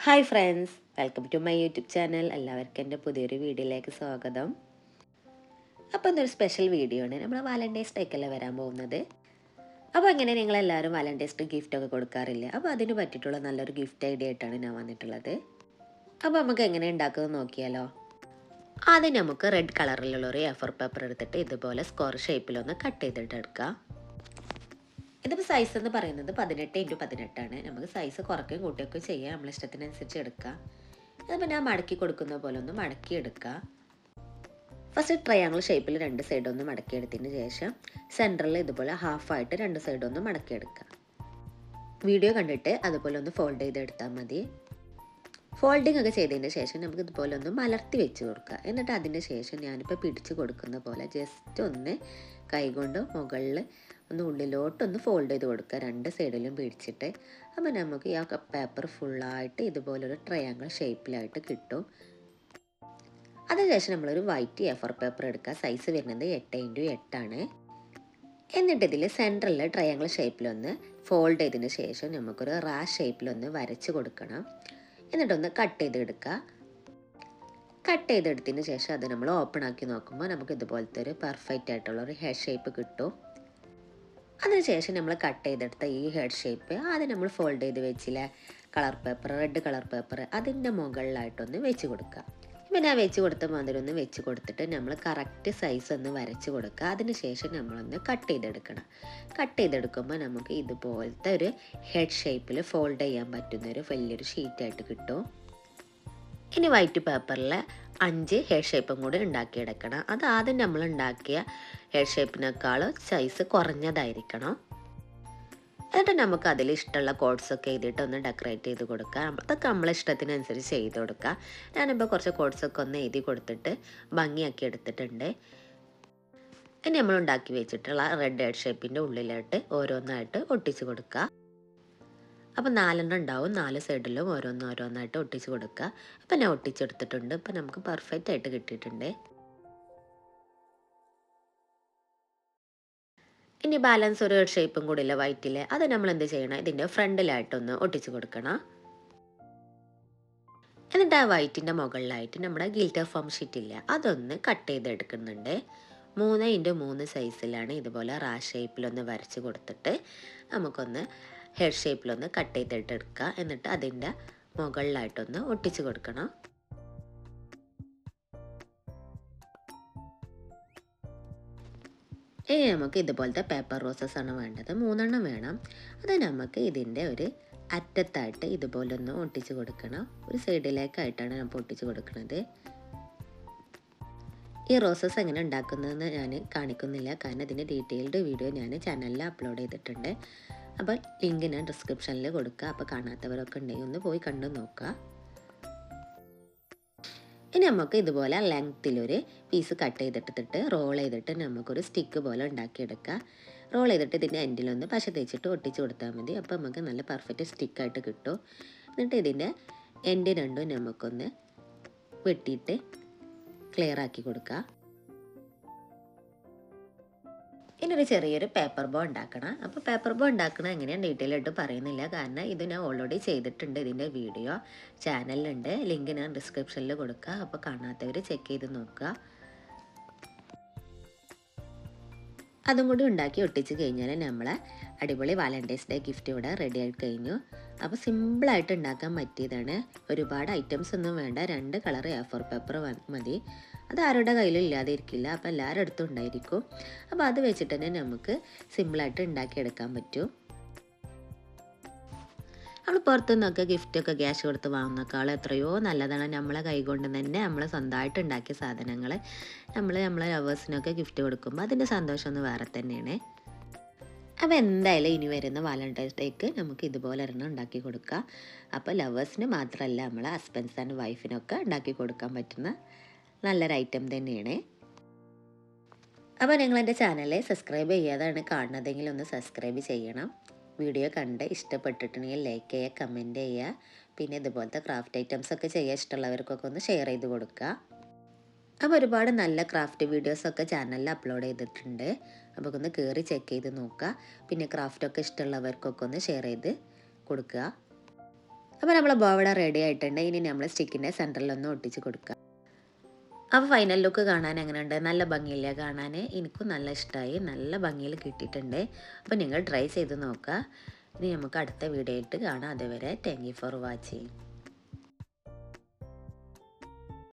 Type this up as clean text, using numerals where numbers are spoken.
Hi friends, welcome to my YouTube channel. എല്ലാവർക്കും എൻ്റെ പുതിയൊരു വീഡിയോയിലേക്ക് സ്വാഗതം. അപ്പോൾ ഇന്നൊരു സ്പെഷ്യൽ വീഡിയോ ആണ്. നമ്മൾ വാലൻറ്റൈൻസ് ഡേക്കല്ലേ വരാൻ പോകുന്നത്. അപ്പോൾ അങ്ങനെ നിങ്ങളെല്ലാവരും വാലൻറ്റൈൻസ് ഡേ ഗിഫ്റ്റൊക്കെ കൊടുക്കാറില്ല. അപ്പോൾ അതിന് പറ്റിയിട്ടുള്ള നല്ലൊരു ഗിഫ്റ്റ് ഐഡിയ ആയിട്ടാണ് ഞാൻ വന്നിട്ടുള്ളത്. അപ്പോൾ നമുക്ക് എങ്ങനെ ഉണ്ടാക്കുന്നത് നോക്കിയാലോ. ആദ്യം നമുക്ക് റെഡ് കളറിലുള്ള ഒരു A4 പേപ്പർ എടുത്തിട്ട് ഇതുപോലെ സ്ക്വയർ ഷേപ്പിലൊന്ന് കട്ട് ചെയ്തിട്ട് എടുക്കാം. ഇതിപ്പോൾ സൈസ് എന്ന് പറയുന്നത് 18x18 ആണ്. നമുക്ക് സൈസ് കുറയ്ക്കുകയും കൂട്ടുകയൊക്കെ ചെയ്യാം, നമ്മളെ ഇഷ്ടത്തിനനുസരിച്ച് എടുക്കാം. ഇതിപ്പോൾ ഞാൻ മടക്കി കൊടുക്കുന്ന പോലെ ഒന്ന് മടക്കി എടുക്കുക. ഫസ്റ്റ് ട്രയാങ്കിൾ ഷേപ്പിൽ രണ്ട് സൈഡ് ഒന്ന് മടക്കിയെടുത്തതിന് ശേഷം സെൻറ്ററിൽ ഇതുപോലെ ഹാഫായിട്ട് രണ്ട് സൈഡ് ഒന്ന് മടക്കിയെടുക്കുക. വീഡിയോ കണ്ടിട്ട് അതുപോലെ ഒന്ന് ഫോൾഡ് ചെയ്തെടുത്താൽ മതി. ഫോൾഡിങ് ഒക്കെ ചെയ്തതിന് ശേഷം നമുക്ക് ഇതുപോലെ ഒന്ന് മലർത്തി വെച്ച് കൊടുക്കുക. എന്നിട്ട് അതിന് ശേഷം ഞാനിപ്പോൾ പിടിച്ച് കൊടുക്കുന്ന പോലെ ജസ്റ്റ് ഒന്ന് കൈകൊണ്ട് മുകളിൽ ഒന്ന് ഉള്ളിലോട്ടൊന്ന് ഫോൾഡ് ചെയ്ത് കൊടുക്കുക, രണ്ട് സൈഡിലും പിടിച്ചിട്ട്. അപ്പോൾ നമുക്ക് ഈ പേപ്പർ ഫുള്ളായിട്ട് ഇതുപോലൊരു ട്രയാങ്കിൾ ഷേപ്പിലായിട്ട് കിട്ടും. അതിനുശേഷം നമ്മളൊരു വൈറ്റ് A4 പേപ്പർ എടുക്കുക. സൈസ് വരുന്നത് 8x8 ആണ്. എന്നിട്ട് ഇതിൽ സെൻറ്ററിൽ ട്രയാങ്കിൾ ഷേപ്പിലൊന്ന് ഫോൾഡ് ചെയ്തതിന് ശേഷം നമുക്കൊരു ഷേപ്പിലൊന്ന് വരച്ച് കൊടുക്കണം. എന്നിട്ടൊന്ന് കട്ട് ചെയ്തെടുക്കുക. കട്ട് ചെയ്തെടുത്തതിന് ശേഷം അത് നമ്മൾ ഓപ്പൺ ആക്കി നോക്കുമ്പോൾ നമുക്ക് ഇതുപോലത്തെ ഒരു പെർഫെക്റ്റ് ആയിട്ടുള്ള ഒരു ഹെഡ് ഷേപ്പ് കിട്ടും. അതിനുശേഷം നമ്മൾ കട്ട് ചെയ്തെടുത്ത ഈ ഹെഡ് ഷേപ്പ് ആദ്യം നമ്മൾ ഫോൾഡ് ചെയ്ത് വെച്ചില്ല colour paper, red colour paper, അതിൻ്റെ മുകളിലായിട്ടൊന്ന് വെച്ച് കൊടുക്കുക. ഇപ്പം ഞാൻ വെച്ച് കൊടുത്ത മാതിരി ഒന്ന് വെച്ച് കൊടുത്തിട്ട് നമ്മൾ കറക്റ്റ് സൈസ് ഒന്ന് വരച്ച് കൊടുക്കുക. അതിനുശേഷം നമ്മളൊന്ന് കട്ട് ചെയ്തെടുക്കണം. കട്ട് ചെയ്തെടുക്കുമ്പോൾ നമുക്ക് ഇതുപോലത്തെ ഒരു ഹെഡ് ഷേപ്പിൽ ഫോൾഡ് ചെയ്യാൻ പറ്റുന്നൊരു വലിയൊരു ഷീറ്റായിട്ട് കിട്ടും. ഇനി വൈറ്റ് പേപ്പറിൽ 5 ഹെഡ് ഷേപ്പും കൂടി ഉണ്ടാക്കിയെടുക്കണം. അത് ആദ്യം നമ്മൾ ഉണ്ടാക്കിയ ഹെഡ് ഷേപ്പിനേക്കാൾ സൈസ് കുറഞ്ഞതായിരിക്കണം. എന്നിട്ട് നമുക്ക് അതിൽ ഇഷ്ടമുള്ള കോഡ്സൊക്കെ എഴുതിയിട്ട് ഒന്ന് ഡെക്കറേറ്റ് ചെയ്ത് കൊടുക്കാം. അതൊക്കെ നമ്മളെ ഇഷ്ടത്തിനനുസരിച്ച് ചെയ്ത് കൊടുക്കുക. ഞാനിപ്പോൾ കുറച്ച് കോഡ്സൊക്കെ ഒന്ന് എഴുതി കൊടുത്തിട്ട് ഭംഗിയാക്കി എടുത്തിട്ടുണ്ട്. ഇനി നമ്മൾ ഉണ്ടാക്കി വെച്ചിട്ടുള്ള റെഡ് ഹെഡ് ഷേപ്പിൻ്റെ ഉള്ളിലായിട്ട് ഓരോന്നായിട്ട് ഒട്ടിച്ച് കൊടുക്കുക. അപ്പോൾ 4 ഉണ്ടാവും, 4 സൈഡിലും ഓരോന്നായിട്ട് ഒട്ടിച്ച് കൊടുക്കുക. അപ്പോൾ ഞാൻ ഒട്ടിച്ചെടുത്തിട്ടുണ്ട്. ഇപ്പോൾ നമുക്ക് പെർഫെക്റ്റ് ആയിട്ട് കിട്ടിയിട്ടുണ്ട്. ഇനി ബാലൻസ് ഒരു ഷേപ്പും കൂടി ഇല്ല വൈറ്റിൽ, അത് നമ്മൾ എന്ത് ചെയ്യണം, ഇതിൻ്റെ ഫ്രണ്ടിലായിട്ടൊന്ന് ഒട്ടിച്ച് കൊടുക്കണം. എന്നിട്ട് ആ വൈറ്റിൻ്റെ മുകളിലായിട്ട് നമ്മുടെ ഗിൽറ്റർ ഫോം ഷീറ്റ് ഇല്ല, അതൊന്ന് കട്ട് ചെയ്തെടുക്കുന്നുണ്ട്. 3x3 സൈസിലാണ് ഇതുപോലെ ഷേപ്പിലൊന്ന് വരച്ച് കൊടുത്തിട്ട് നമുക്കൊന്ന് ഹെഡ് ഷേപ്പിലൊന്ന് കട്ട് ചെയ്തിട്ട് എടുക്കുക. എന്നിട്ട് അതിൻ്റെ മുകളിലായിട്ടൊന്ന് ഒട്ടിച്ച് കൊടുക്കണം. ഇനി നമുക്ക് ഇതുപോലത്തെ പേപ്പർ റോസസ് ആണ് വേണ്ടത്, 3 വേണം. അത് നമുക്ക് ഇതിൻ്റെ ഒരു അറ്റത്തായിട്ട് ഇതുപോലൊന്ന് ഒട്ടിച്ച് കൊടുക്കണം. ഒരു സൈഡിലേക്കായിട്ടാണ് ഞാൻ ഒട്ടിച്ച് കൊടുക്കുന്നത്. ഈ റോസസ് എങ്ങനെ ഉണ്ടാക്കുന്നതെന്ന് ഞാൻ കാണിക്കുന്നില്ല, കാരണം ഇതിൻ്റെ ഡീറ്റെയിൽഡ് വീഡിയോ ഞാൻ ചാനലിൽ അപ്ലോഡ് ചെയ്തിട്ടുണ്ട്. അപ്പോൾ ലിങ്ക് ഞാൻ ഡിസ്ക്രിപ്ഷനിൽ കൊടുക്കുക. അപ്പോൾ കാണാത്തവരൊക്കെ ഉണ്ടെങ്കിൽ ഒന്ന് പോയി കണ്ടു നോക്കുക. ഇനി നമുക്ക് ഇതുപോലെ ലെങ്ത്തിലൊരു പീസ് കട്ട് ചെയ്തിട്ടിട്ട് റോൾ ചെയ്തിട്ട് നമുക്കൊരു സ്റ്റിക്ക് പോലെ ഉണ്ടാക്കിയെടുക്കുക. റോൾ ചെയ്തിട്ട് ഇതിൻ്റെ എൻഡിലൊന്ന് പശ തേച്ചിട്ട് ഒട്ടിച്ച് കൊടുത്താൽ മതി. അപ്പോൾ നമുക്ക് നല്ല പെർഫെക്റ്റ് സ്റ്റിക്കായിട്ട് കിട്ടും. എന്നിട്ട് ഇതിൻ്റെ എൻഡ് രണ്ടും നമുക്കൊന്ന് വെട്ടിയിട്ട് ക്ലിയർ ആക്കി കൊടുക്കുക. ഇനിയൊരു ചെറിയൊരു പേപ്പർ ബോ ഉണ്ടാക്കണം. അപ്പോൾ പേപ്പർ ബോ ഉണ്ടാക്കണം എങ്ങനെയാണ് ഡീറ്റെയിൽ ആയിട്ട് പറയുന്നില്ല, കാരണം ഇത് ഞാൻ ഓൾറെഡി ചെയ്തിട്ടുണ്ട്. ഇതിൻ്റെ വീഡിയോ ചാനലിലുണ്ട്, ലിങ്ക് ഞാൻ ഡിസ്ക്രിപ്ഷനിൽ കൊടുക്കുക. അപ്പോൾ കാണാത്തവർ ചെക്ക് ചെയ്ത് നോക്കുക. അതും കൂടി ഉണ്ടാക്കി ഒട്ടിച്ച് കഴിഞ്ഞാൽ നമ്മളെ അടിപൊളി വാലൻറ്റൈൻസ് ഡേ ഗിഫ്റ്റ് ഇവിടെ റെഡി ആയി കഴിഞ്ഞു. അപ്പോൾ സിമ്പിളായിട്ട് ഉണ്ടാക്കാൻ പറ്റിയതാണ്. ഒരുപാട് ഐറ്റംസ് ഒന്നും വേണ്ട, 2 കളർ A4 പേപ്പർ മതി. അത് ആരുടെ കയ്യിലും ഇല്ലാതെ ഇരിക്കില്ല, അപ്പോൾ എല്ലാവരുടെ അടുത്തും ഉണ്ടായിരിക്കും. അപ്പോൾ അത് വെച്ചിട്ട് തന്നെ നമുക്ക് സിമ്പിളായിട്ട് ഉണ്ടാക്കിയെടുക്കാൻ പറ്റും. നമ്മൾ പുറത്തുനിന്നൊക്കെ ഗിഫ്റ്റൊക്കെ ക്യാഷ് കൊടുത്ത് വാങ്ങുന്നേക്കാൾ എത്രയോ നല്ലതാണ് നമ്മളെ കൈകൊണ്ട് തന്നെ നമ്മൾ സ്വന്തമായിട്ട് ഉണ്ടാക്കിയ സാധനങ്ങൾ നമ്മളെ ലവേഴ്സിനൊക്കെ ഗിഫ്റ്റ് കൊടുക്കുമ്പോൾ അതിൻ്റെ സന്തോഷം ഒന്ന് വേറെ തന്നെയാണ്. അപ്പോൾ എന്തായാലും ഇനി വരുന്ന വാലൻറ്റൈൻസ് ഡേക്ക് നമുക്ക് ഇതുപോലെ ഒരെണ്ണം ഉണ്ടാക്കി കൊടുക്കുക. അപ്പോൾ ലവേഴ്സിന് മാത്രമല്ല, നമ്മളെ ഹസ്ബൻഡ്സ് ആൻഡ് വൈഫിനൊക്കെ ഉണ്ടാക്കി കൊടുക്കാൻ പറ്റുന്ന നല്ലൊരു ഐറ്റം തന്നെയാണ്. അപ്പോൾ നിങ്ങളെൻ്റെ ചാനൽ സബ്സ്ക്രൈബ് ചെയ്യാതാണ് കാണുന്നതെങ്കിൽ ഒന്ന് സബ്സ്ക്രൈബ് ചെയ്യണം. വീഡിയോ കണ്ട് ഇഷ്ടപ്പെട്ടിട്ടുണ്ടെങ്കിൽ ലൈക്ക് ചെയ്യുക, കമൻറ്റ് ചെയ്യുക. പിന്നെ ഇതുപോലത്തെ ക്രാഫ്റ്റ് ഐറ്റംസ് ഒക്കെ ചെയ്യാൻ ഇഷ്ടമുള്ളവർക്കൊക്കെ ഒന്ന് ഷെയർ ചെയ്ത് കൊടുക്കുക. അപ്പോൾ ഒരുപാട് നല്ല ക്രാഫ്റ്റ് വീഡിയോസൊക്കെ ചാനലിൽ അപ്ലോഡ് ചെയ്തിട്ടുണ്ട്. അപ്പോൾ ഒന്ന് കയറി ചെക്ക് ചെയ്ത് നോക്കുക. പിന്നെ ക്രാഫ്റ്റൊക്കെ ഇഷ്ടമുള്ളവർക്കൊക്കെ ഒന്ന് ഷെയർ ചെയ്ത് കൊടുക്കുക. അപ്പോൾ നമ്മളെ ബോ ഇവിടെ റെഡി ആയിട്ടുണ്ട്. ഇനി നമ്മൾ സ്റ്റിക്കിൻ്റെ സെൻറ്ററിലൊന്ന് ഒട്ടിച്ച് കൊടുക്കുക. അപ്പോൾ ഫൈനൽ ലുക്ക് കാണാൻ എങ്ങനെയുണ്ട്? നല്ല ഭംഗിയില്ലേ കാണാൻ? എനിക്കും നല്ല ഇഷ്ടമായി. നല്ല ഭംഗിയിൽ കിട്ടിയിട്ടുണ്ട്. അപ്പോൾ നിങ്ങൾ ട്രൈ ചെയ്ത് നോക്കുക. ഇനി നമുക്ക് അടുത്ത വീഡിയോ ആയിട്ട് കാണാം. അതുവരെ താങ്ക് യു ഫോർ വാച്ചിങ്.